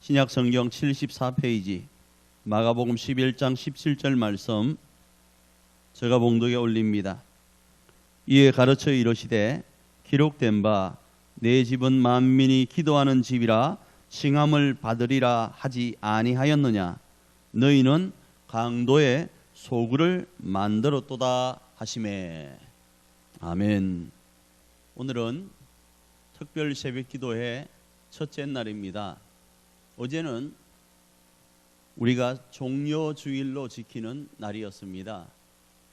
신약 성경 74페이지 마가복음 11장 17절 말씀 제가 봉독에 올립니다. 이에 가르쳐 이르시되 기록된 바 내 집은 만민이 기도하는 집이라 칭함을 받으리라 하지 아니하였느냐. 너희는 강도의 소굴을 만들었도다 하시매. 아멘. 오늘은 특별 새벽 기도회 첫째 날입니다. 어제는 우리가 종려주일로 지키는 날이었습니다.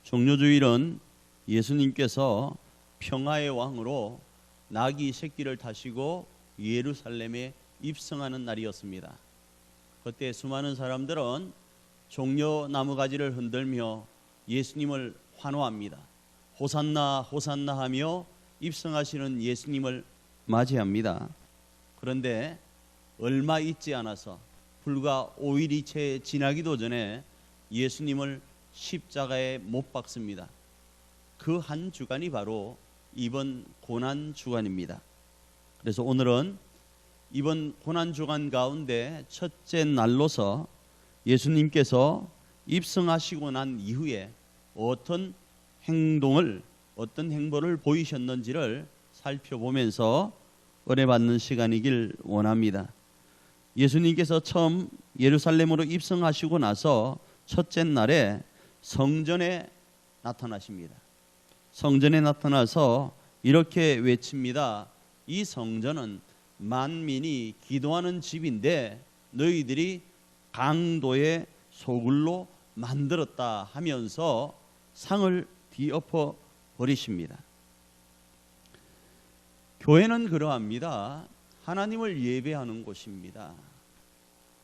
종려주일은 예수님께서 평화의 왕으로 나귀 새끼를 타시고 예루살렘에 입성하는 날이었습니다. 그때 수많은 사람들은 종려 나무가지를 흔들며 예수님을 환호합니다. 호산나 호산나 하며 입성하시는 예수님을 맞이합니다. 그런데 얼마 있지 않아서 불과 5일이 채 지나기도 전에 예수님을 십자가에 못 박습니다. 그 한 주간이 바로 이번 고난 주간입니다. 그래서 오늘은 이번 고난 주간 가운데 첫째 날로서 예수님께서 입성하시고 난 이후에 어떤 행보를 보이셨는지를 살펴보면서 은혜 받는 시간이길 원합니다. 예수님께서 처음 예루살렘으로 입성하시고 나서 첫째 날에 성전에 나타나십니다. 성전에 나타나서 이렇게 외칩니다. 이 성전은 만민이 기도하는 집인데 너희들이 강도의 소굴로 만들었다 하면서 상을 뒤엎어 버리십니다. 교회는 그러합니다. 하나님을 예배하는 곳입니다.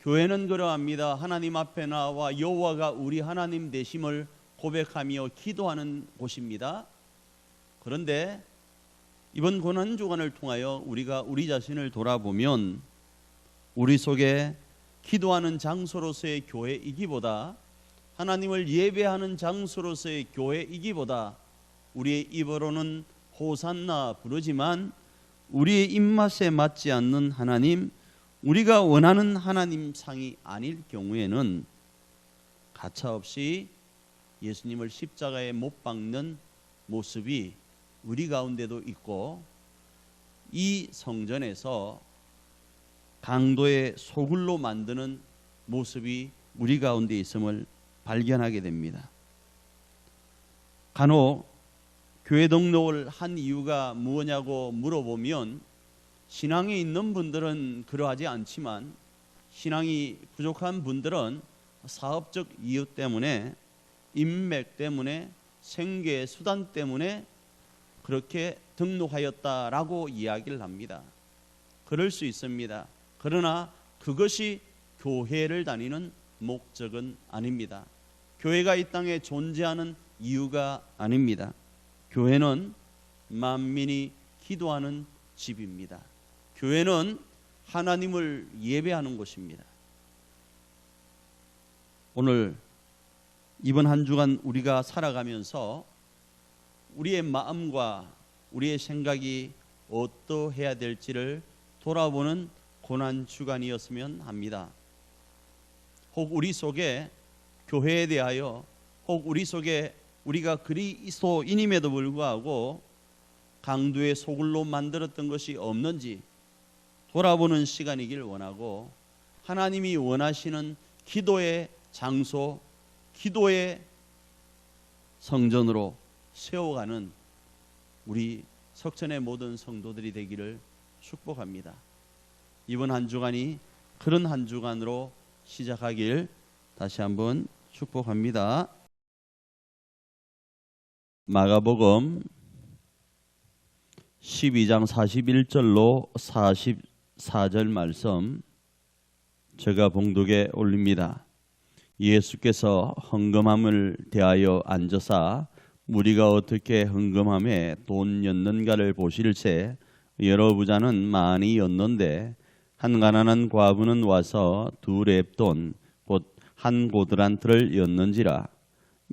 교회는 그러합니다. 하나님 앞에 나와 여호와가 우리 하나님 되심을 고백하며 기도하는 곳입니다. 그런데 이번 고난주간을 통하여 우리가 우리 자신을 돌아보면 우리 속에 기도하는 장소로서의 교회이기보다 하나님을 예배하는 장소로서의 교회이기보다 우리의 입으로는 호산나 부르지만 우리의 입맛에 맞지 않는 하나님, 우리가 원하는 하나님 상이 아닐 경우에는 가차없이 예수님을 십자가에 못 박는 모습이 우리 가운데도 있고 이 성전에서 강도의 소굴로 만드는 모습이 우리 가운데 있음을 발견하게 됩니다. 간혹 교회 등록을 한 이유가 무엇냐고 물어보면 신앙이 있는 분들은 그러하지 않지만 신앙이 부족한 분들은 사업적 이유 때문에 인맥 때문에 생계 수단 때문에 그렇게 등록하였다라고 이야기를 합니다. 그럴 수 있습니다. 그러나 그것이 교회를 다니는 목적은 아닙니다. 교회가 이 땅에 존재하는 이유가 아닙니다. 교회는 만민이 기도하는 집입니다. 교회는 하나님을 예배하는 곳입니다. 오늘 이번 한 주간 우리가 살아가면서 우리의 마음과 우리의 생각이 어떠해야 될지를 돌아보는 고난 주간이었으면 합니다. 혹 우리 속에 교회에 대하여 혹 우리 속에 우리가 그리스도인임에도 불구하고 강도의 소굴로 만들었던 것이 없는지 돌아보는 시간이길 원하고 하나님이 원하시는 기도의 장소, 기도의 성전으로 세워가는 우리 석천의 모든 성도들이 되기를 축복합니다. 이번 한 주간이 그런 한 주간으로 시작하길 다시 한번 축복합니다. 마가복음 12장 41절로 44절 말씀 제가 봉독에 올립니다. 예수께서 헌금함을 대하여 앉으사 무리가 어떻게 헌금함에 돈 였는가를 보실새 여러 부자는 많이 였는데 한 가난한 과부는 와서 2렙돈 곧 한 고드란트를 였는지라.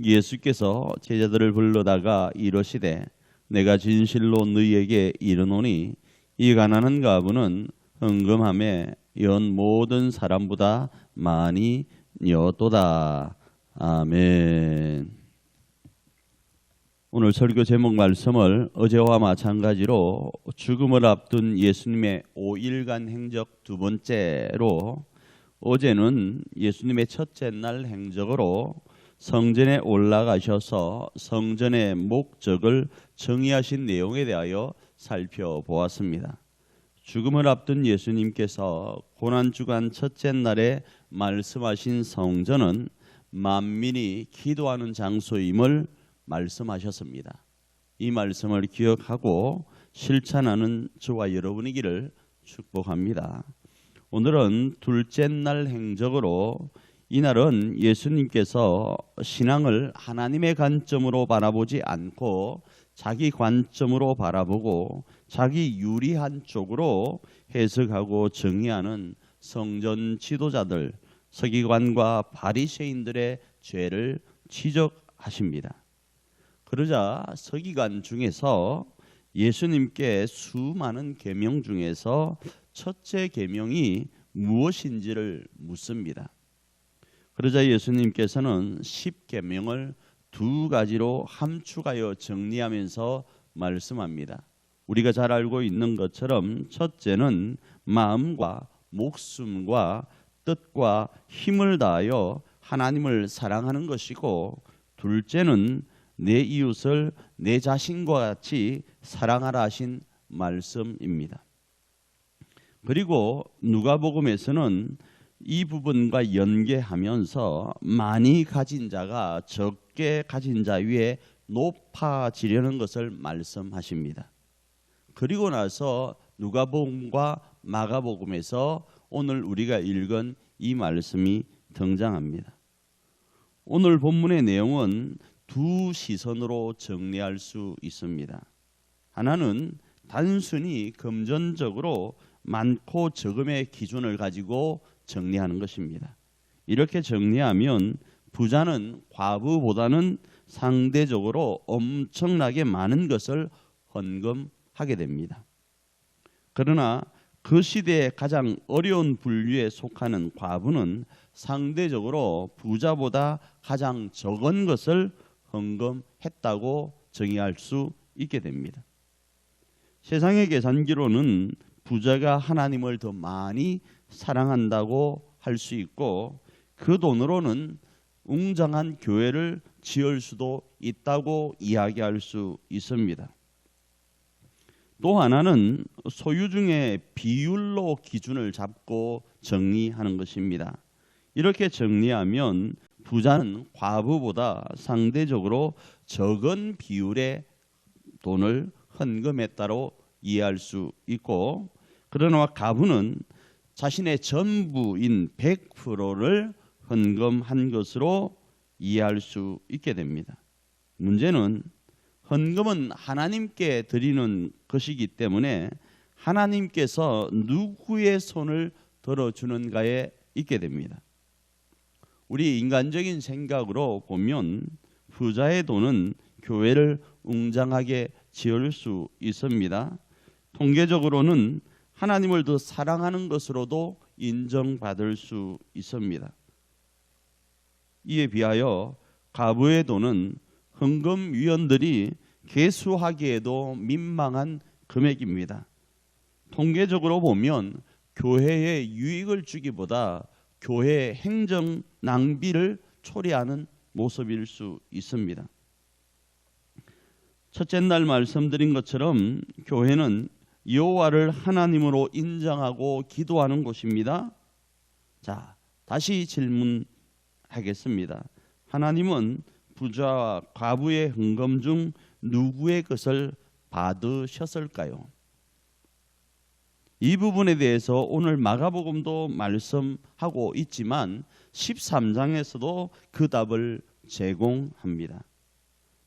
예수께서 제자들을 불러다가 이르시되 내가 진실로 너희에게 이르노니 이 가난한 과부는 헌금함에 연 모든 사람보다 많이 여도다. 아멘. 오늘 설교 제목 말씀을 어제와 마찬가지로 죽음을 앞둔 예수님의 5일간 행적 두 번째로, 어제는 예수님의 첫째 날 행적으로 성전에 올라가셔서 성전의 목적을 정의하신 내용에 대하여 살펴보았습니다. 죽음을 앞둔 예수님께서 고난주간 첫째 날에 말씀하신 성전은 만민이 기도하는 장소임을 말씀하셨습니다. 이 말씀을 기억하고 실천하는 저와 여러분이기를 축복합니다. 오늘은 둘째 날 행적으로, 이날은 예수님께서 신앙을 하나님의 관점으로 바라보지 않고 자기 관점으로 바라보고 자기 유리한 쪽으로 해석하고 정의하는 성전 지도자들, 서기관과 바리새인들의 죄를 지적하십니다. 그러자 서기관 중에서 예수님께 수많은 계명 중에서 첫째 계명이 무엇인지를 묻습니다. 그러자 예수님께서는 10계명을 두 가지로 함축하여 정리하면서 말씀합니다. 우리가 잘 알고 있는 것처럼 첫째는 마음과 목숨과 뜻과 힘을 다하여 하나님을 사랑하는 것이고, 둘째는 내 이웃을 내 자신과 같이 사랑하라 하신 말씀입니다. 그리고 누가복음에서는 이 부분과 연계하면서 많이 가진 자가 적게 가진 자 위에 높아지려는 것을 말씀하십니다. 그리고 나서 누가복음과 마가복음에서 오늘 우리가 읽은 이 말씀이 등장합니다. 오늘 본문의 내용은 두 시선으로 정리할 수 있습니다. 하나는 단순히 금전적으로 많고 적음의 기준을 가지고 정리하는 것입니다. 이렇게 정리하면 부자는 과부보다는 상대적으로 엄청나게 많은 것을 헌금하게 됩니다. 그러나 그 시대에 가장 어려운 분류에 속하는 과부는 상대적으로 부자보다 가장 적은 것을 헌금했다고 정의할 수 있게 됩니다. 세상의 계산기로는 부자가 하나님을 더 많이 사랑한다고 할 수 있고, 그 돈으로는 웅장한 교회를 지을 수도 있다고 이야기할 수 있습니다. 또 하나는 소유중의 비율로 기준을 잡고 정리하는 것입니다. 이렇게 정리하면 부자는 과부보다 상대적으로 적은 비율의 돈을 헌금했다고 이해할 수 있고, 그러나 과부는 자신의 전부인 100%를 헌금한 것으로 이해할 수 있게 됩니다. 문제는 헌금은 하나님께 드리는 것이기 때문에 하나님께서 누구의 손을 들어주는가에 있게 됩니다. 우리 인간적인 생각으로 보면 부자의 돈은 교회를 웅장하게 지을 수 있습니다. 통계적으로는 하나님을 더 사랑하는 것으로도 인정받을 수 있습니다. 이에 비하여 과부의 돈은 헌금위원들이 계수하기에도 민망한 금액입니다. 통계적으로 보면 교회에 유익을 주기보다 교회 행정 낭비를 초래하는 모습일 수 있습니다. 첫째 날 말씀드린 것처럼 교회는 여호와를 하나님으로 인정하고 기도하는 곳입니다. 자, 다시 질문하겠습니다. 하나님은 부자와 과부의 헌금 중 누구의 것을 받으셨을까요? 이 부분에 대해서 오늘 마가복음도 말씀하고 있지만 13장에서도 그 답을 제공합니다.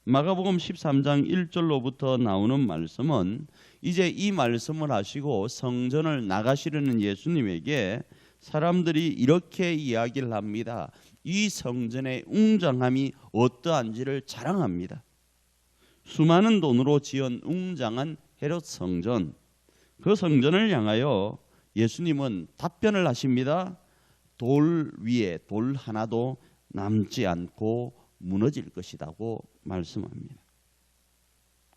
마가복음 13장 1절로부터 나오는 말씀은 이제 이 말씀을 하시고 성전을 나가시려는 예수님에게 사람들이 이렇게 이야기를 합니다. 이 성전의 웅장함이 어떠한지를 자랑합니다. 수많은 돈으로 지은 웅장한 헤롯 성전, 그 성전을 향하여 예수님은 답변을 하십니다. 돌 위에 돌 하나도 남지 않고 무너질 것이라고 말씀합니다.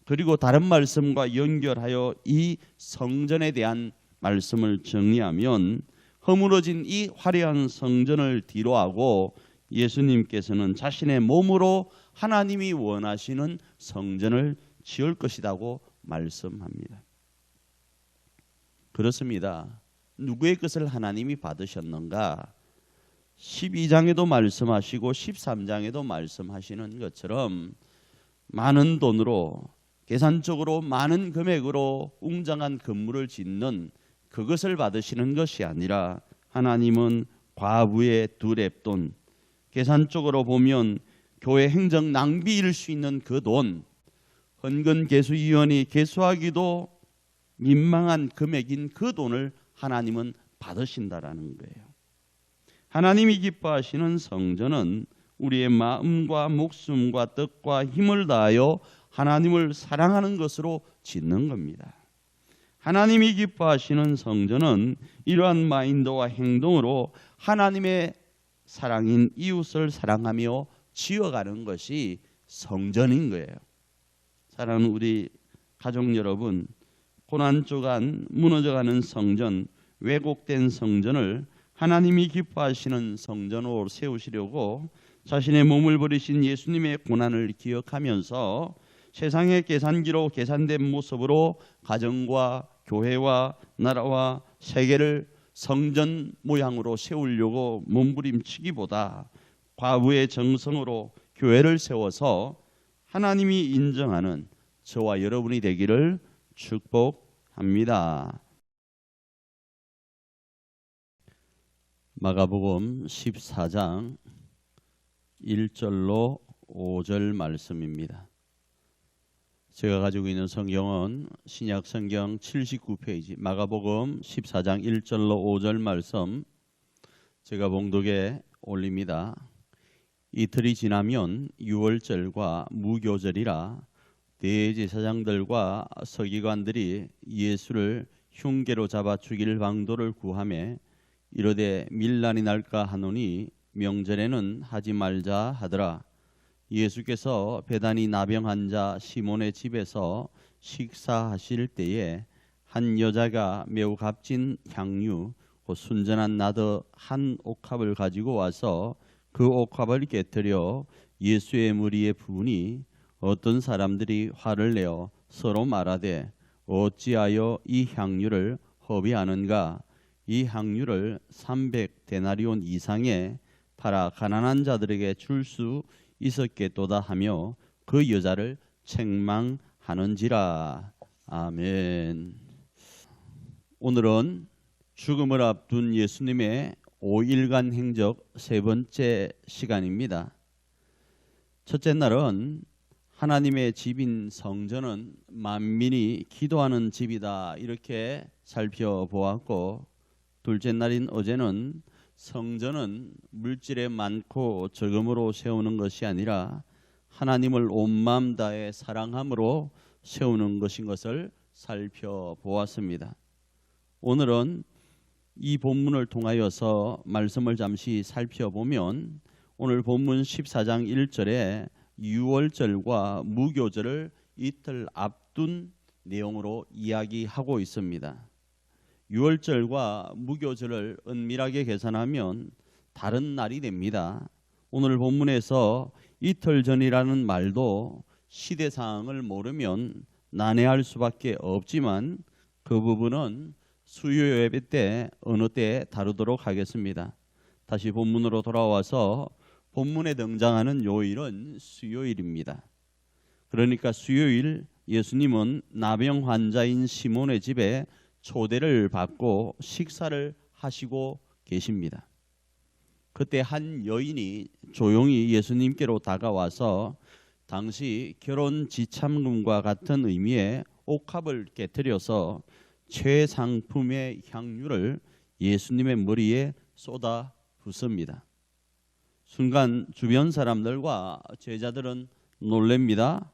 그리고 다른 말씀과 연결하여 이 성전에 대한 말씀을 정리하면 허물어진 이 화려한 성전을 뒤로하고 예수님께서는 자신의 몸으로 하나님이 원하시는 성전을 지을 것이라고 말씀합니다. 그렇습니다. 누구의 것을 하나님이 받으셨는가? 12장에도 말씀하시고 13장에도 말씀하시는 것처럼 많은 돈으로 계산적으로 많은 금액으로 웅장한 건물을 짓는 그것을 받으시는 것이 아니라 하나님은 과부의 두 렙돈, 계산적으로 보면 교회 행정 낭비일 수 있는 그 돈, 헌금계수위원이 계수하기도 민망한 금액인 그 돈을 하나님은 받으신다라는 거예요. 하나님이 기뻐하시는 성전은 우리의 마음과 목숨과 뜻과 힘을 다하여 하나님을 사랑하는 것으로 짓는 겁니다. 하나님이 기뻐하시는 성전은 이러한 마인드와 행동으로 하나님의 사랑인 이웃을 사랑하며 지어가는 것이 성전인 거예요. 사랑하는 우리 가족 여러분, 고난주간 무너져가는 성전, 왜곡된 성전을 하나님이 기뻐하시는 성전으로 세우시려고 자신의 몸을 버리신 예수님의 고난을 기억하면서 세상의 계산기로 계산된 모습으로 가정과 교회와 나라와 세계를 성전 모양으로 세우려고 몸부림치기보다 과부의 정성으로 교회를 세워서 하나님이 인정하는 저와 여러분이 되기를 축복합니다. 마가복음 14장 1절로 5절 말씀입니다. 제가 가지고 있는 성경은 신약 성경 79페이지 마가복음 14장 1절로 5절 말씀 제가 봉독에 올립니다. 이틀이 지나면 유월절과 무교절이라 대제사장들과 서기관들이 예수를 흉계로 잡아 죽일 방도를 구하매 이르되 밀란이 날까 하노니 명절에는 하지 말자 하더라. 예수께서 베다니 나병 자 시몬의 집에서 식사하실 때에 한 여자가 매우 값진 향유 곧 순전한 나드 한 옥합을 가지고 와서 그 옥합을 깨뜨려 예수의 머리에 부으니 어떤 사람들이 화를 내어 서로 말하되 어찌하여 이 향유를 허비하는가? 이 향유를 300데나리온 이상에 팔아 가난한 자들에게 줄 수 있었겠도다 하며 그 여자를 책망하는지라. 아멘. 오늘은 죽음을 앞둔 예수님의 5일간 행적 세 번째 시간입니다. 첫째 날은 하나님의 집인 성전은 만민이 기도하는 집이다 이렇게 살펴보았고, 둘째 날인 어제는 성전은 물질에 많고 적음으로 세우는 것이 아니라 하나님을 온 마음 다해 사랑함으로 세우는 것인 것을 살펴보았습니다. 오늘은 이 본문을 통하여서 말씀을 잠시 살펴보면 오늘 본문 14장 1절에 유월절과 무교절을 이틀 앞둔 내용으로 이야기하고 있습니다. 유월절과 무교절을 은밀하게 계산하면 다른 날이 됩니다. 오늘 본문에서 이틀 전이라는 말도 시대상을 모르면 난해할 수밖에 없지만 그 부분은 수요 예배 때 어느 때 다루도록 하겠습니다. 다시 본문으로 돌아와서 본문에 등장하는 요일은 수요일입니다. 그러니까 수요일 예수님은 나병 환자인 시몬의 집에 초대를 받고 식사를 하시고 계십니다. 그때 한 여인이 조용히 예수님께로 다가와서 당시 결혼 지참금과 같은 의미의 옥합을 깨뜨려서 최상품의 향유를 예수님의 머리에 쏟아 붓습니다. 순간 주변 사람들과 제자들은 놀랍니다.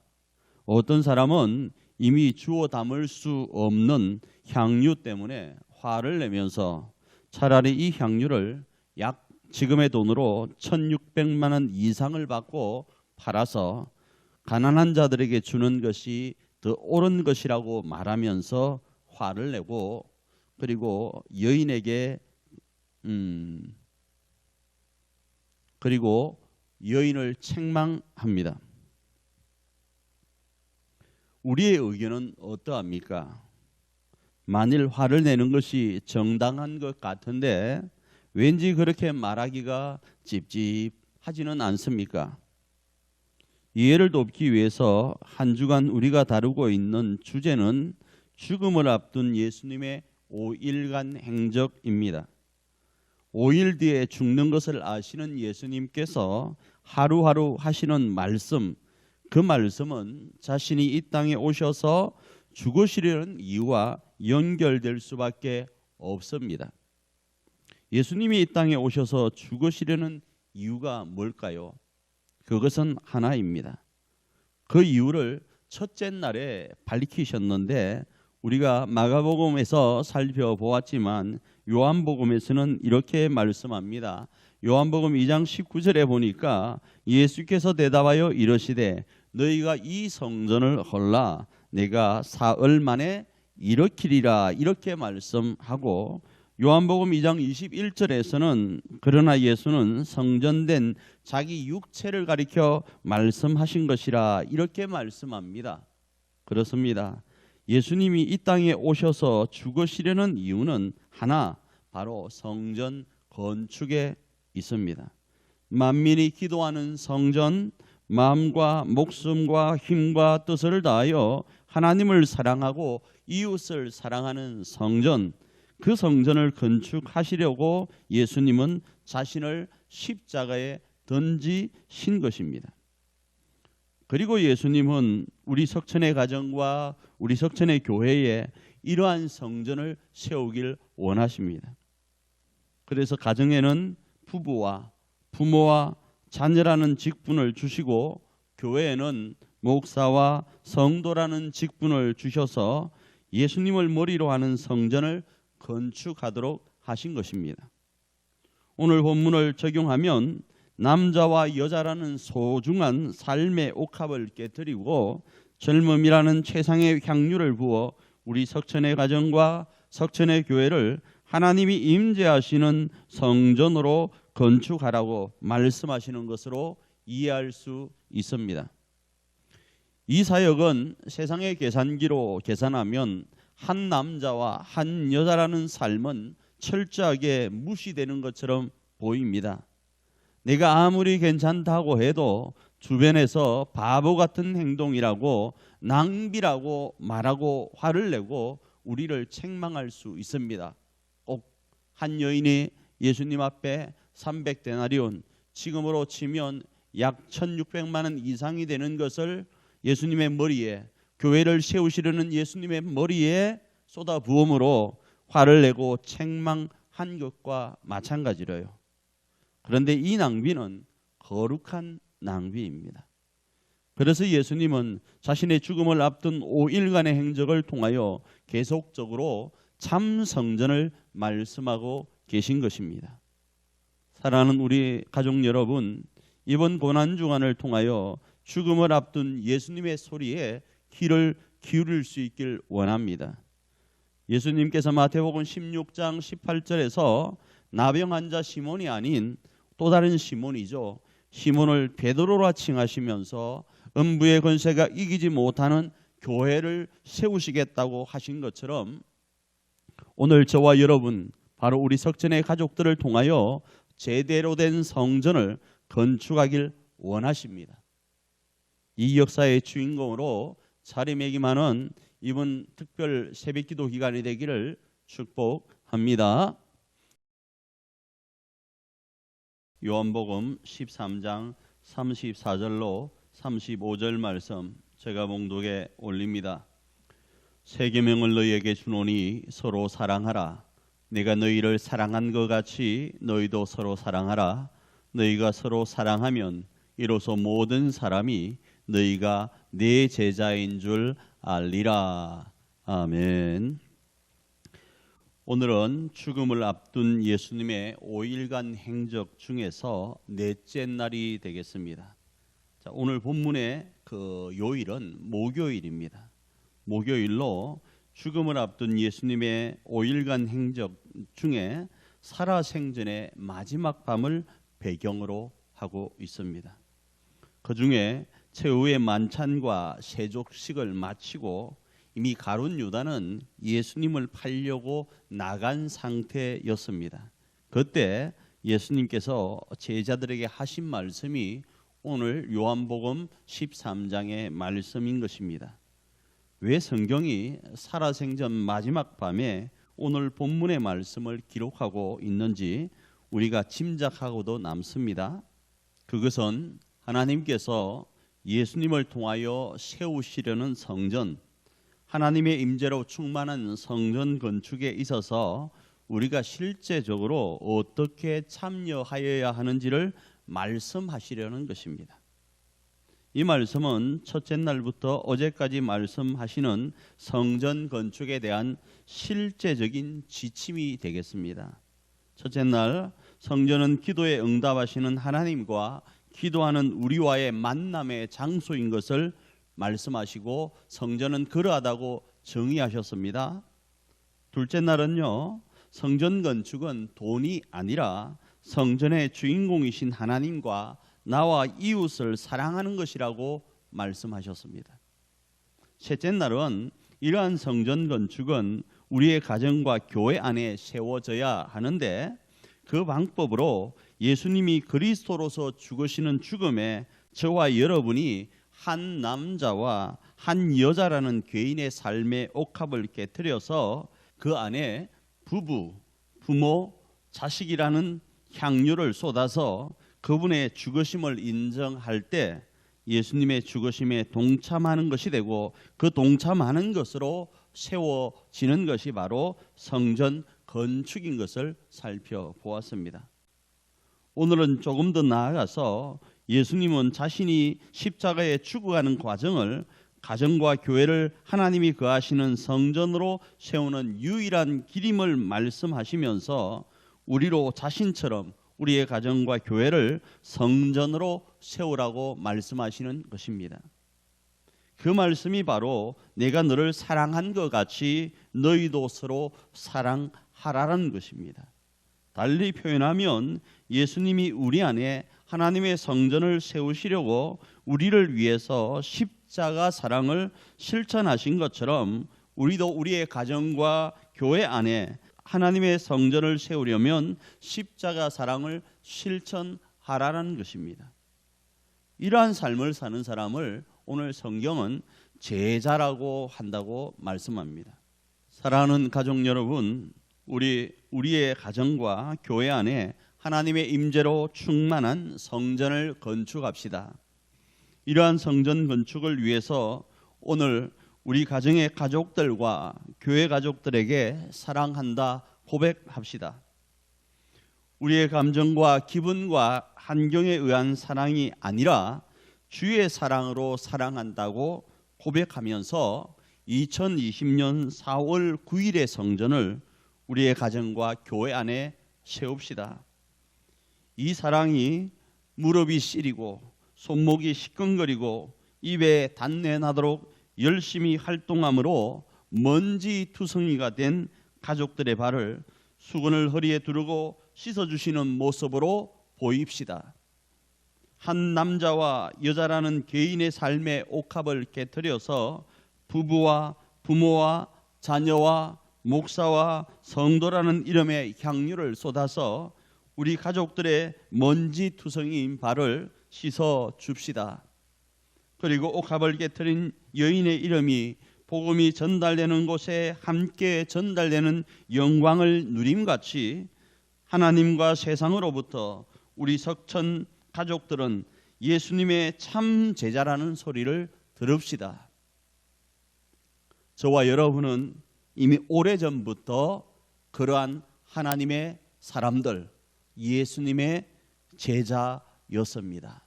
어떤 사람은 이미 주워 담을 수 없는 향유 때문에 화를 내면서 차라리 이 향유를 약 지금의 돈으로 1600만 원 이상을 받고 팔아서 가난한 자들에게 주는 것이 더 옳은 것이라고 말하면서 화를 내고, 그리고 여인을 책망합니다. 우리의 의견은 어떠합니까? 만일 화를 내는 것이 정당한 것 같은데 왠지 그렇게 말하기가 찝찝하지는 않습니까? 이해를 돕기 위해서 한 주간 우리가 다루고 있는 주제는 죽음을 앞둔 예수님의 5일간 행적입니다. 5일 뒤에 죽는 것을 아시는 예수님께서 하루하루 하시는 말씀, 그 말씀은 자신이 이 땅에 오셔서 죽으시려는 이유와 연결될 수밖에 없습니다. 예수님이 이 땅에 오셔서 죽으시려는 이유가 뭘까요? 그것은 하나입니다. 그 이유를 첫째 날에 밝히셨는데 우리가 마가복음에서 살펴보았지만 요한복음에서는 이렇게 말씀합니다. 요한복음 2장 19절에 보니까 예수께서 대답하여 이르시되 너희가 이 성전을 헐라 내가 사흘 만에 일으키리라, 이렇게 말씀하고, 요한복음 2장 21절에서는 그러나 예수는 성전된 자기 육체를 가리켜 말씀하신 것이라, 이렇게 말씀합니다. 그렇습니다. 예수님이 이 땅에 오셔서 죽으시려는 이유는 하나, 바로 성전 건축에 있습니다. 만민이 기도하는 성전, 마음과 목숨과 힘과 뜻을 다하여 하나님을 사랑하고 이웃을 사랑하는 성전, 그 성전을 건축하시려고 예수님은 자신을 십자가에 던지신 것입니다. 그리고 예수님은 우리 석천의 가정과 우리 석천의 교회에 이러한 성전을 세우길 원하십니다. 그래서 가정에는 부부와 부모와 자녀라는 직분을 주시고 교회에는 목사와 성도라는 직분을 주셔서 예수님을 머리로 하는 성전을 건축하도록 하신 것입니다. 오늘 본문을 적용하면 남자와 여자라는 소중한 삶의 옥합을 깨뜨리고 젊음이라는 최상의 향유를 부어 우리 석천의 가정과 석천의 교회를 하나님이 임재하시는 성전으로 건축하라고 말씀하시는 것으로 이해할 수 있습니다. 이 사역은 세상의 계산기로 계산하면 한 남자와 한 여자라는 삶은 철저하게 무시되는 것처럼 보입니다. 내가 아무리 괜찮다고 해도 주변에서 바보 같은 행동이라고 낭비라고 말하고 화를 내고 우리를 책망할 수 있습니다. 꼭 한 여인이 예수님 앞에 300데나리온, 지금으로 치면 약 1600만 원 이상이 되는 것을 예수님의 머리에, 교회를 세우시려는 예수님의 머리에 쏟아부음으로 화를 내고 책망한 것과 마찬가지로요. 그런데 이 낭비는 거룩한 낭비입니다. 그래서 예수님은 자신의 죽음을 앞둔 5일간의 행적을 통하여 계속적으로 참 성전을 말씀하고 계신 것입니다. 사랑하는 우리 가족 여러분, 이번 고난주간을 통하여 죽음을 앞둔 예수님의 소리에 귀를 기울일 수 있길 원합니다. 예수님께서 마태복음 16장 18절에서 나병 환자 시몬이 아닌 또 다른 시몬이죠, 시몬을 베드로라 칭하시면서 음부의 권세가 이기지 못하는 교회를 세우시겠다고 하신 것처럼 오늘 저와 여러분, 바로 우리 석천의 가족들을 통하여 제대로 된 성전을 건축하길 원하십니다. 이 역사의 주인공으로 자리매김하는 이번 특별 새벽기도 기간이 되기를 축복합니다. 요한복음 13장 34절로 35절 말씀 제가 봉독에 올립니다. 새 계명을 너희에게 주노니 서로 사랑하라. 내가 너희를 사랑한 것 같이 너희도 서로 사랑하라. 너희가 서로 사랑하면 이로써 모든 사람이 너희가 내 제자인 줄 알리라. 아멘. 오늘은 죽음을 앞둔 예수님의 5일간 행적 중에서 넷째 날이 되겠습니다. 자, 오늘 본문의 그 요일은 목요일입니다. 목요일로 죽음을 앞둔 예수님의 5일간 행적 중에 살아생전의 마지막 밤을 배경으로 하고 있습니다. 그 중에 최후의 만찬과 세족식을 마치고 이미 가룟 유다는 예수님을 팔려고 나간 상태였습니다. 그때 예수님께서 제자들에게 하신 말씀이 오늘 요한복음 13장의 말씀인 것입니다. 왜 성경이 살아생전 마지막 밤에 오늘 본문의 말씀을 기록하고 있는지 우리가 짐작하고도 남습니다. 그것은 하나님께서 예수님을 통하여 세우시려는 성전, 하나님의 임재로 충만한 성전 건축에 있어서 우리가 실제적으로 어떻게 참여하여야 하는지를 말씀하시려는 것입니다. 이 말씀은 첫째 날부터 어제까지 말씀하시는 성전 건축에 대한 실제적인 지침이 되겠습니다. 첫째 날, 성전은 기도에 응답하시는 하나님과 기도하는 우리와의 만남의 장소인 것을 말씀하시고 성전은 그러하다고 정의하셨습니다. 둘째 날은요, 성전 건축은 돈이 아니라 성전의 주인공이신 하나님과 나와 이웃을 사랑하는 것이라고 말씀하셨습니다. 셋째 날은 이러한 성전 건축은 우리의 가정과 교회 안에 세워져야 하는데 그 방법으로 예수님이 그리스도로서 죽으시는 죽음에 저와 여러분이 한 남자와 한 여자라는 개인의 삶의 옥합을 깨트려서 그 안에 부부, 부모, 자식이라는 향유를 쏟아서 그분의 죽으심을 인정할 때 예수님의 죽으심에 동참하는 것이 되고 그 동참하는 것으로 세워지는 것이 바로 성전 건축인 것을 살펴보았습니다. 오늘은 조금 더 나아가서 예수님은 자신이 십자가에 죽어가는 과정을 가정과 교회를 하나님이 거하시는 성전으로 세우는 유일한 길임을 말씀하시면서 우리로 자신처럼 우리의 가정과 교회를 성전으로 세우라고 말씀하시는 것입니다. 그 말씀이 바로 내가 너를 사랑한 것 같이 너희도 서로 사랑하라는 것입니다. 달리 표현하면 예수님이 우리 안에 하나님의 성전을 세우시려고 우리를 위해서 십자가 사랑을 실천하신 것처럼 우리도 우리의 가정과 교회 안에 하나님의 성전을 세우려면 십자가 사랑을 실천하라는 것입니다. 이러한 삶을 사는 사람을 오늘 성경은 제자라고 한다고 말씀합니다. 사랑하는 가족 여러분, 우리의 가정과 교회 안에 하나님의 임재로 충만한 성전을 건축합시다. 이러한 성전 건축을 위해서 오늘 우리 가정의 가족들과 교회 가족들에게 사랑한다 고백합시다. 우리의 감정과 기분과 환경에 의한 사랑이 아니라 주의 사랑으로 사랑한다고 고백하면서 2020년 4월 9일의 성전을 우리의 가정과 교회 안에 세웁시다. 이 사랑이 무릎이 시리고 손목이 시끈거리고 입에 단내 나도록 열심히 활동함으로 먼지투성이가 된 가족들의 발을 수건을 허리에 두르고 씻어주시는 모습으로 보입시다. 한 남자와 여자라는 개인의 삶의 옥합을 깨트려서 부부와 부모와 자녀와 목사와 성도라는 이름의 향유를 쏟아서 우리 가족들의 먼지투성이인 발을 씻어 줍시다. 그리고 옥합을 깨트린 여인의 이름이 복음이 전달되는 곳에 함께 전달되는 영광을 누림같이 하나님과 세상으로부터 우리 석천 가족들은 예수님의 참 제자라는 소리를 들읍시다. 저와 여러분은 이미 오래전부터 그러한 하나님의 사람들, 예수님의 제자였습니다.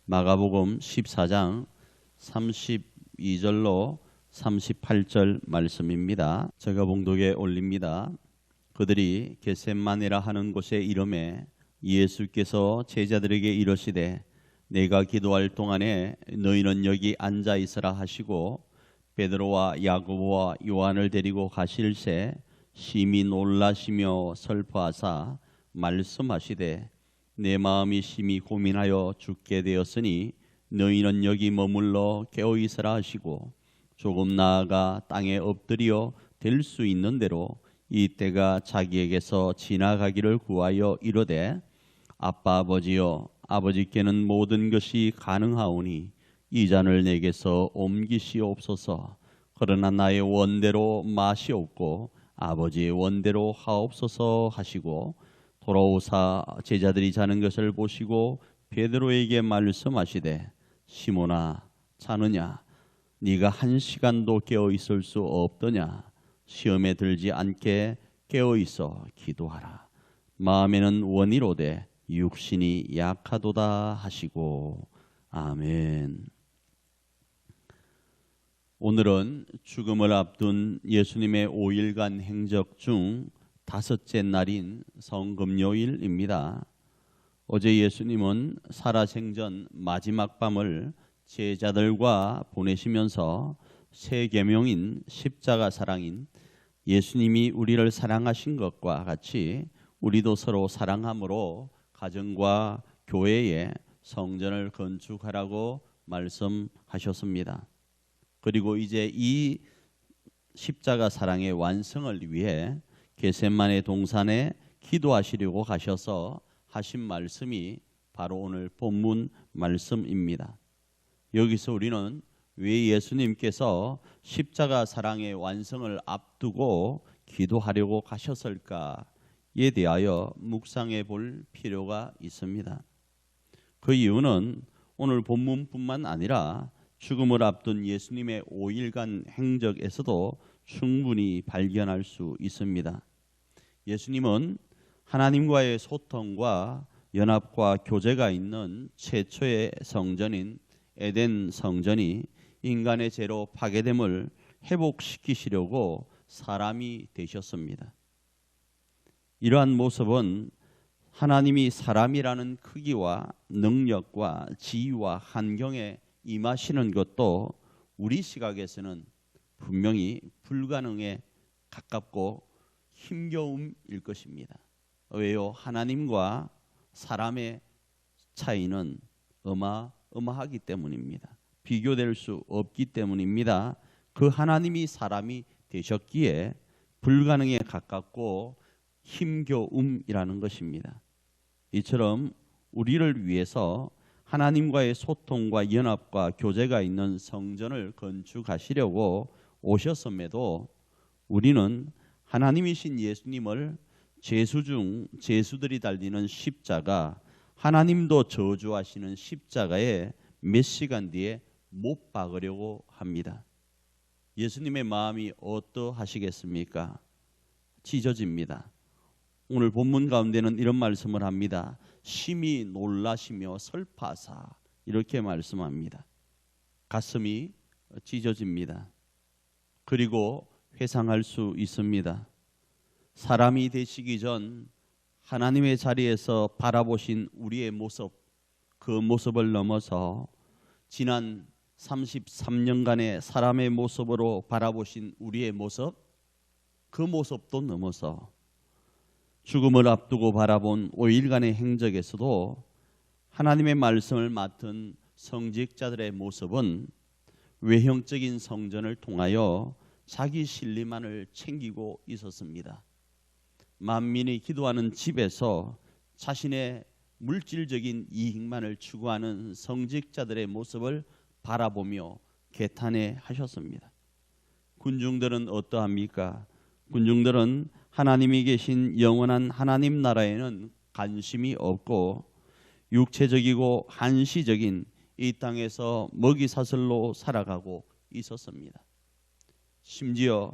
마가복음 14장 32절로 38절 말씀입니다. 제가 봉독에 올립니다. 그들이 겟셋마네라 하는 곳에 이르매 예수께서 제자들에게 이르시되 내가 기도할 동안에 너희는 여기 앉아 있으라 하시고 베드로와 야고보와 요한을 데리고 가실새 심히 놀라시며 슬퍼하사 말씀하시되 내 마음이 심히 고민하여 죽게 되었으니 너희는 여기 머물러 깨어 있으라 하시고 조금 나아가 땅에 엎드려 될 수 있는 대로 이 때가 자기에게서 지나가기를 구하여 이르되 아빠 아버지여 아버지께는 모든 것이 가능하오니 이 잔을 내게서 옮기시옵소서. 그러나 나의 원대로 마시옵고 아버지의 원대로 하옵소서 하시고 돌아오사 제자들이 자는 것을 보시고 베드로에게 말씀하시되 시몬아 자느냐 네가 1시간도 깨어 있을 수 없더냐 시험에 들지 않게 깨어 있어 기도하라. 마음에는 원이로되 육신이 약하도다 하시고 아멘. 오늘은 죽음을 앞둔 예수님의 5일간 행적 중 5째 날인 성금요일입니다. 어제 예수님은 살아생전 마지막 밤을 제자들과 보내시면서 세 계명인 십자가 사랑인 예수님이 우리를 사랑하신 것과 같이 우리도 서로 사랑함으로 가정과 교회에 성전을 건축하라고 말씀하셨습니다. 그리고 이제 이 십자가 사랑의 완성을 위해 겟셋마네 동산에 기도하시려고 가셔서 하신 말씀이 바로 오늘 본문 말씀입니다. 여기서 우리는 왜 예수님께서 십자가 사랑의 완성을 앞두고 기도하려고 가셨을까에 대하여 묵상해 볼 필요가 있습니다. 그 이유는 오늘 본문뿐만 아니라 죽음을 앞둔 예수님의 5일간 행적에서도 충분히 발견할 수 있습니다. 예수님은 하나님과의 소통과 연합과 교제가 있는 최초의 성전인 에덴 성전이 인간의 죄로 파괴됨을 회복시키시려고 사람이 되셨습니다. 이러한 모습은 하나님이 사람이라는 크기와 능력과 지위와 환경에 임하시는 것도 우리 시각에서는 분명히 불가능에 가깝고 힘겨움일 것입니다. 왜요? 하나님과 사람의 차이는 어마어마하기 때문입니다. 비교될 수 없기 때문입니다. 그 하나님이 사람이 되셨기에 불가능에 가깝고 힘겨움이라는 것입니다. 이처럼 우리를 위해서 하나님과의 소통과 연합과 교제가 있는 성전을 건축하시려고 오셨음에도 우리는 하나님이신 예수님을 죄수 중 죄수들이 달리는 십자가, 하나님도 저주하시는 십자가에 몇 시간 뒤에 못 박으려고 합니다. 예수님의 마음이 어떠하시겠습니까? 찢어집니다. 오늘 본문 가운데는 이런 말씀을 합니다. 심히 놀라시며 슬퍼하사 이렇게 말씀합니다. 가슴이 찢어집니다. 그리고 회상할 수 있습니다. 사람이 되시기 전 하나님의 자리에서 바라보신 우리의 모습, 그 모습을 넘어서 지난 33년간의 사람의 모습으로 바라보신 우리의 모습, 그 모습도 넘어서 죽음을 앞두고 바라본 5일간의 행적에서도 하나님의 말씀을 맡은 성직자들의 모습은 외형적인 성전을 통하여 자기 신리만을 챙기고 있었습니다. 만민이 기도하는 집에서 자신의 물질적인 이익만을 추구하는 성직자들의 모습을 바라보며 개탄해 하셨습니다. 군중들은 어떠합니까? 군중들은 하나님이 계신 영원한 하나님 나라에는 관심이 없고 육체적이고 한시적인 이 땅에서 먹이사슬로 살아가고 있었습니다. 심지어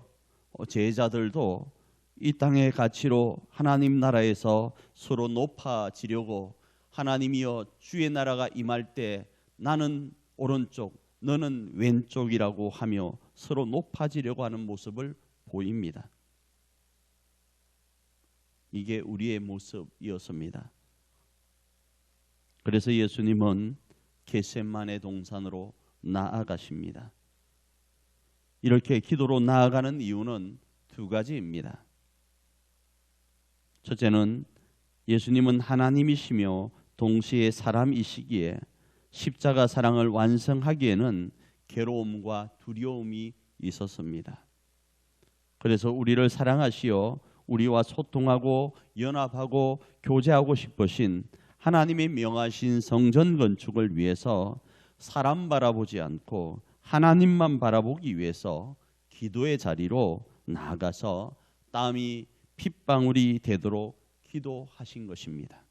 제자들도 이 땅의 가치로 하나님 나라에서 서로 높아지려고 하나님이여 주의 나라가 임할 때 나는 오른쪽 너는 왼쪽이라고 하며 서로 높아지려고 하는 모습을 보입니다. 이게 우리의 모습이었습니다. 그래서 예수님은 겟세마네 동산으로 나아가십니다. 이렇게 기도로 나아가는 이유는 두 가지입니다. 첫째는 예수님은 하나님이시며 동시에 사람이시기에 십자가 사랑을 완성하기에는 괴로움과 두려움이 있었습니다. 그래서 우리를 사랑하시어 우리와 소통하고 연합하고 교제하고 싶으신 하나님이 명하신 성전 건축을 위해서 사람 바라보지 않고 하나님만 바라보기 위해서 기도의 자리로 나아가서 땀이 핏방울이 되도록 기도하신 것입니다.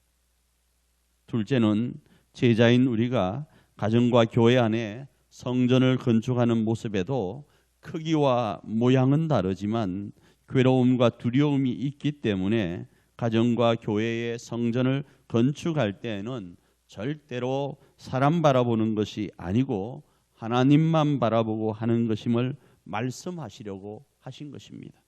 둘째는 제자인 우리가 가정과 교회 안에 성전을 건축하는 모습에도 크기와 모양은 다르지만 괴로움과 두려움이 있기 때문에 가정과 교회의 성전을 건축할 때에는 절대로 사람 바라보는 것이 아니고 하나님만 바라보고 하는 것임을 말씀하시려고 하신 것입니다.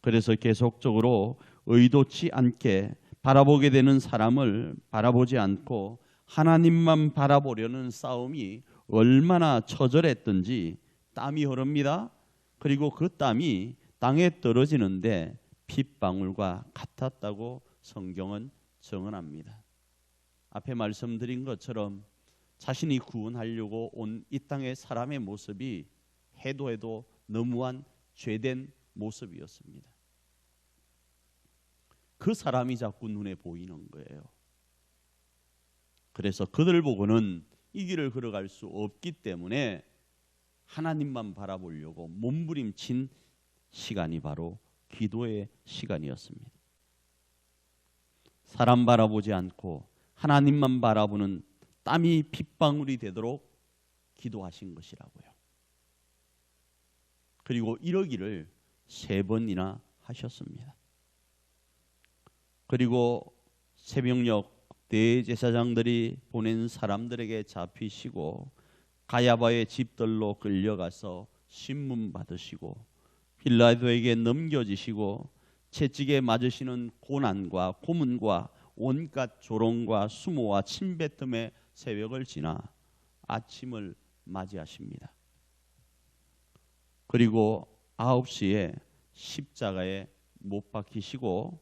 그래서 계속적으로 의도치 않게 바라보게 되는 사람을 바라보지 않고 하나님만 바라보려는 싸움이 얼마나 처절했던지 땀이 흐릅니다. 그리고 그 땀이 땅에 떨어지는데 핏방울과 같았다고 성경은 증언합니다. 앞에 말씀드린 것처럼 자신이 구원하려고 온 이 땅의 사람의 모습이 해도 너무한 죄된 모습이었습니다. 그 사람이 자꾸 눈에 보이는 거예요. 그래서 그들 보고는 이 길을 걸어갈 수 없기 때문에 하나님만 바라보려고 몸부림친 시간이 바로 기도의 시간이었습니다. 사람 바라보지 않고 하나님만 바라보는 땀이 핏방울이 되도록 기도하신 것이라고요. 그리고 이러기를 3번이나 하셨습니다. 그리고 새벽녘 대제사장들이 보낸 사람들에게 잡히시고 가야바의 집들로 끌려가서 신문 받으시고 빌라도에게 넘겨지시고 채찍에 맞으시는 고난과 고문과 온갖 조롱과 수모와 침뱉음의 새벽을 지나 아침을 맞이하십니다. 그리고 9시에 십자가에 못 박히시고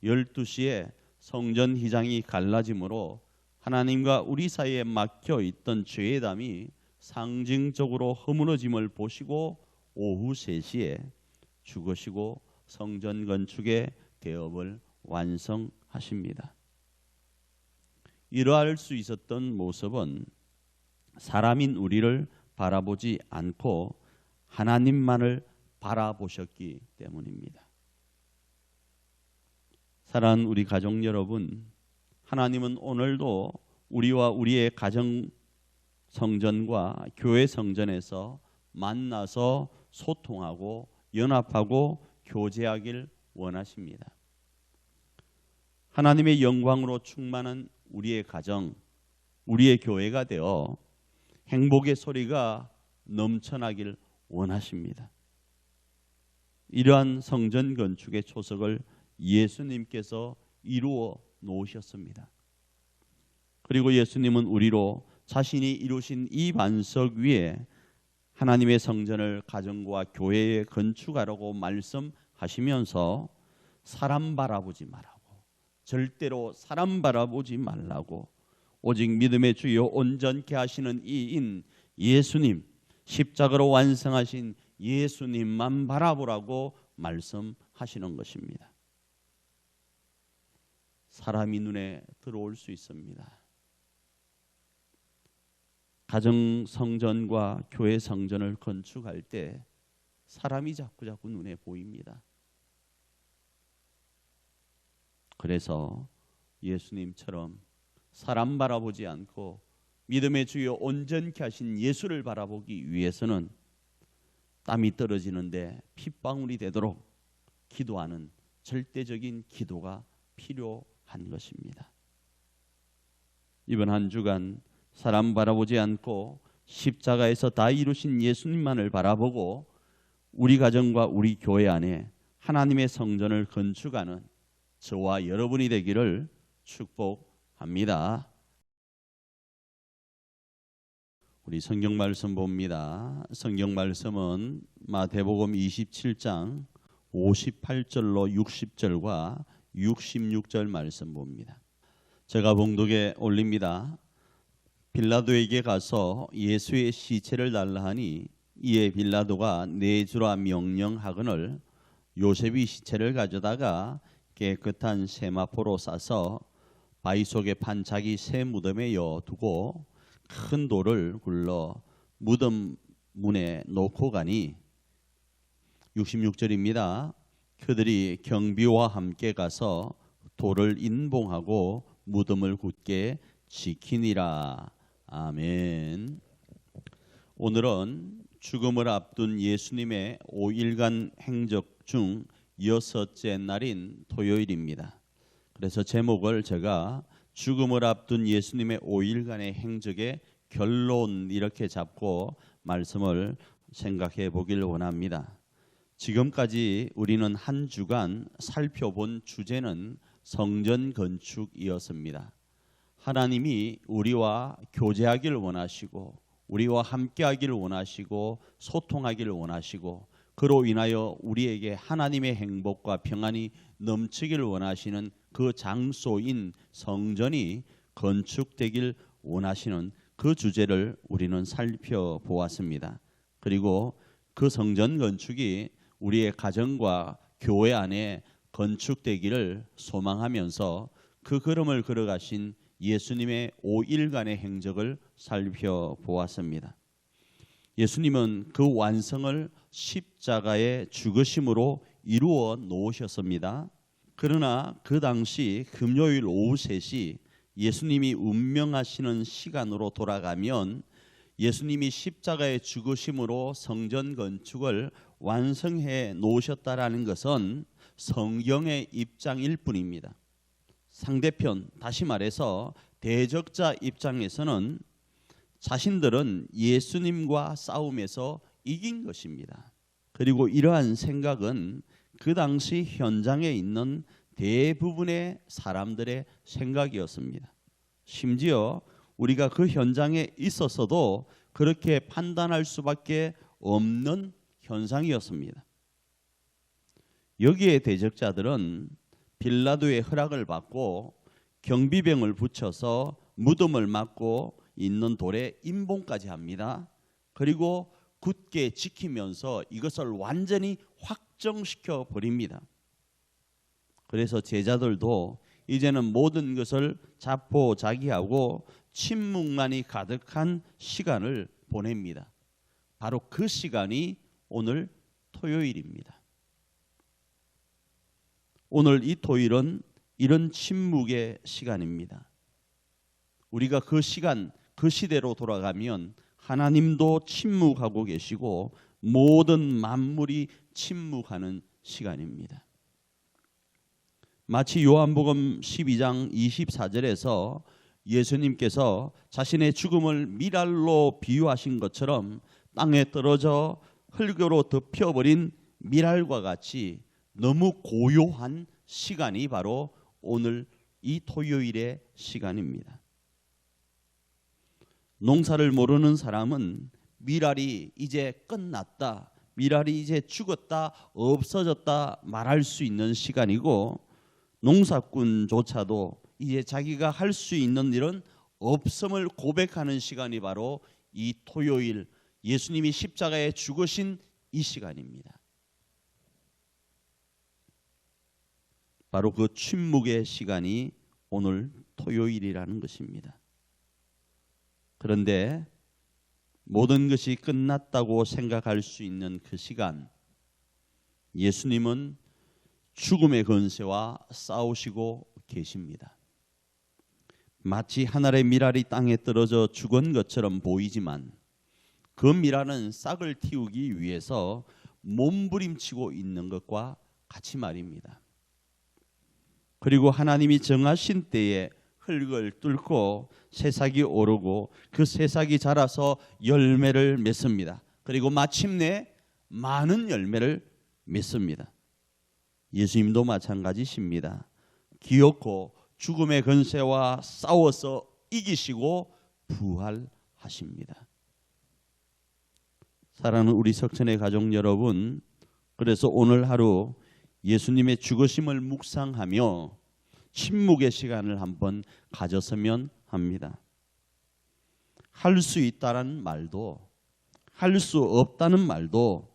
12시에 성전 휘장이 갈라짐으로 하나님과 우리 사이에 막혀 있던 죄의 담이 상징적으로 허물어짐을 보시고 오후 3시에 죽으시고 성전 건축의 개업을 완성하십니다. 이러할 수 있었던 모습은 사람인 우리를 바라보지 않고 하나님만을 바라보셨기 때문입니다. 사랑하는 우리 가족 여러분, 하나님은 오늘도 우리와 우리의 가정 성전과 교회 성전에서 만나서 소통하고 연합하고 교제하길 원하십니다. 하나님의 영광으로 충만한 우리의 가정, 우리의 교회가 되어 행복의 소리가 넘쳐나길 원하십니다. 이러한 성전 건축의 초석을 예수님께서 이루어 놓으셨습니다. 그리고 예수님은 우리로 자신이 이루신 이 반석 위에 하나님의 성전을 가정과 교회에 건축하라고 말씀하시면서 사람 바라보지 말라고, 절대로 사람 바라보지 말라고, 오직 믿음의 주요 온전케 하시는 이인 예수님, 십자가로 완성하신 예수님만 바라보라고 말씀하시는 것입니다. 사람이 눈에 들어올 수 있습니다. 가정 성전과 교회 성전을 건축할 때 사람이 자꾸 눈에 보입니다. 그래서 예수님처럼 사람 바라보지 않고 믿음의 주요 온전케 하신 예수를 바라보기 위해서는 땀이 떨어지는데 핏방울이 되도록 기도하는 절대적인 기도가 필요한 것입니다. 이번 한 주간 사람 바라보지 않고 십자가에서 다 이루신 예수님만을 바라보고 우리 가정과 우리 교회 안에 하나님의 성전을 건축하는 저와 여러분이 되기를 축복합니다. 우리 성경 말씀 봅니다. 성경 말씀은 마태복음 27장 58절로 60절과 66절 말씀 봅니다. 제가 봉독에 올립니다. 빌라도에게 가서 예수의 시체를 달라 하니 이에 빌라도가 내주라 명령하거늘 요셉이 시체를 가져다가 깨끗한 세마포로 싸서 바위 속에 판 자기 새 무덤에 여두고 큰 돌을 굴러 무덤 문에 놓고 가니 66절입니다. 그들이 경비와 함께 가서 돌을 인봉하고 무덤을 굳게 지키니라. 아멘. 오늘은 죽음을 앞둔 예수님의 5일간 행적 중 6째 날인 토요일입니다. 그래서 제목을 제가 죽음을 앞둔 예수님의 5일간의 행적의 결론 이렇게 잡고 말씀을 생각해 보길 원합니다. 지금까지 우리는 한 주간 살펴본 주제는 성전 건축이었습니다. 하나님이 우리와 교제하기를 원하시고 우리와 함께하기를 원하시고 소통하기를 원하시고 그로 인하여 우리에게 하나님의 행복과 평안이 넘치기를 원하시는 그 장소인 성전이 건축되길 원하시는 그 주제를 우리는 살펴보았습니다. 그리고 그 성전 건축이 우리의 가정과 교회 안에 건축되기를 소망하면서 그 걸음을 걸어가신 예수님의 5일간의 행적을 살펴보았습니다. 예수님은 그 완성을 십자가의 죽으심으로 이루어 놓으셨습니다. 그러나 그 당시 금요일 오후 3시 예수님이 운명하시는 시간으로 돌아가면 예수님이 십자가의 죽으심으로 성전 건축을 완성해 놓으셨다라는 것은 성경의 입장일 뿐입니다. 상대편, 다시 말해서 대적자 입장에서는 자신들은 예수님과 싸움에서 이긴 것입니다. 그리고 이러한 생각은 그 당시 현장에 있는 대부분의 사람들의 생각이었습니다. 심지어 우리가 그 현장에 있었어도 그렇게 판단할 수밖에 없는 현상이었습니다. 여기에 대적자들은 빌라도의 허락을 받고 경비병을 붙여서 무덤을 막고 있는 돌에 인봉까지 합니다. 그리고 굳게 지키면서 이것을 완전히 확정시켜 버립니다. 그래서 제자들도 이제는 모든 것을 자포자기하고 침묵만이 가득한 시간을 보냅니다. 바로 그 시간이 오늘 토요일입니다. 오늘 이 토요일은 이런 침묵의 시간입니다. 우리가 그 시간, 그 시대로 돌아가면 하나님도 침묵하고 계시고 모든 만물이 침묵하는 시간입니다. 마치 요한복음 12장 24절에서 예수님께서 자신의 죽음을 밀알로 비유하신 것처럼 땅에 떨어져 흙으로 덮여버린 밀알과 같이 너무 고요한 시간이 바로 오늘 이 토요일의 시간입니다. 농사를 모르는 사람은 밀알이 이제 끝났다, 밀알이 이제 죽었다, 없어졌다 말할 수 있는 시간이고, 농사꾼조차도 이제 자기가 할 수 있는 일은 없음을 고백하는 시간이 바로 이 토요일, 예수님이 십자가에 죽으신 이 시간입니다. 바로 그 침묵의 시간이 오늘 토요일이라는 것입니다. 그런데 모든 것이 끝났다고 생각할 수 있는 그 시간, 예수님은 죽음의 권세와 싸우시고 계십니다. 마치 하늘의 밀알이 땅에 떨어져 죽은 것처럼 보이지만 그 밀알은 싹을 틔우기 위해서 몸부림치고 있는 것과 같이 말입니다. 그리고 하나님이 정하신 때에 흙을 뚫고 새싹이 오르고 그 새싹이 자라서 열매를 맺습니다. 그리고 마침내 많은 열매를 맺습니다. 예수님도 마찬가지십니다. 기어코 죽음의 권세와 싸워서 이기시고 부활하십니다. 사랑하는 우리 석천의 가족 여러분, 그래서 오늘 하루 예수님의 죽으심을 묵상하며 침묵의 시간을 한번 가졌으면 합니다. 할 수 있다는 말도 할 수 없다는 말도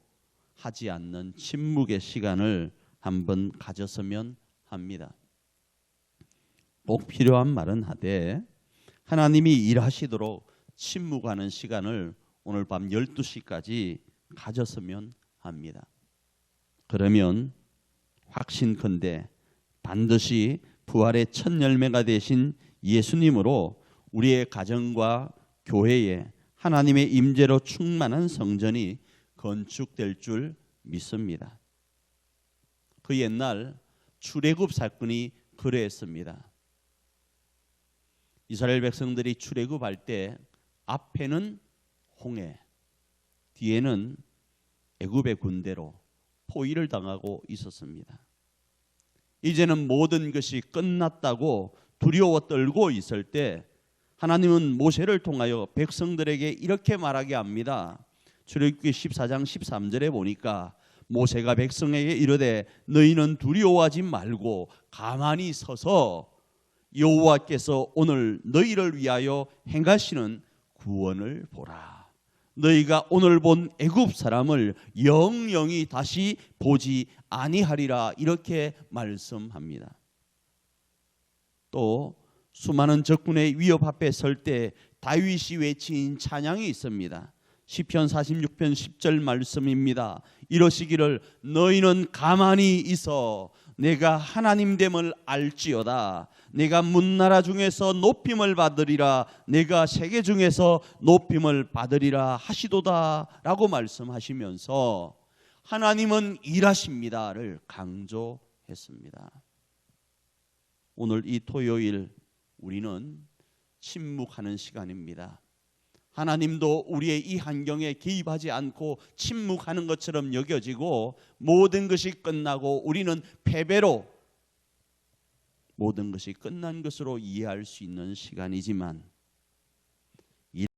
하지 않는 침묵의 시간을 한번 가졌으면 합니다. 꼭 필요한 말은 하되 하나님이 일하시도록 침묵하는 시간을 오늘 밤 12시까지 가졌으면 합니다. 그러면 확신컨대 반드시 부활의 첫 열매가 되신 예수님으로 우리의 가정과 교회에 하나님의 임재로 충만한 성전이 건축될 줄 믿습니다. 그 옛날 출애굽 사건이 그러했습니다. 이스라엘 백성들이 출애굽할 때 앞에는 홍해, 뒤에는 애굽의 군대로 포위를 당하고 있었습니다. 이제는 모든 것이 끝났다고 두려워 떨고 있을 때 하나님은 모세를 통하여 백성들에게 이렇게 말하게 합니다. 출애굽기 14장 13절에 보니까 모세가 백성에게 이르되 너희는 두려워하지 말고 가만히 서서 여호와께서 오늘 너희를 위하여 행하시는 구원을 보라. 너희가 오늘 본 애굽 사람을 영영이 다시 보지 아니하리라 이렇게 말씀합니다. 또 수많은 적군의 위협 앞에 설 때 다윗이 외친 찬양이 있습니다. 시편 46편 10절 말씀입니다. 이러시기를 너희는 가만히 있어 내가 하나님됨을 알지어다. 내가 문나라 중에서 높임을 받으리라. 내가 세계 중에서 높임을 받으리라 하시도다 라고 말씀하시면서 하나님은 일하십니다를 강조했습니다. 오늘 이 토요일 우리는 침묵하는 시간입니다. 하나님도 우리의 이 환경에 개입하지 않고 침묵하는 것처럼 여겨지고 모든 것이 끝나고 우리는 패배로 모든 것이 끝난 것으로 이해할 수 있는 시간이지만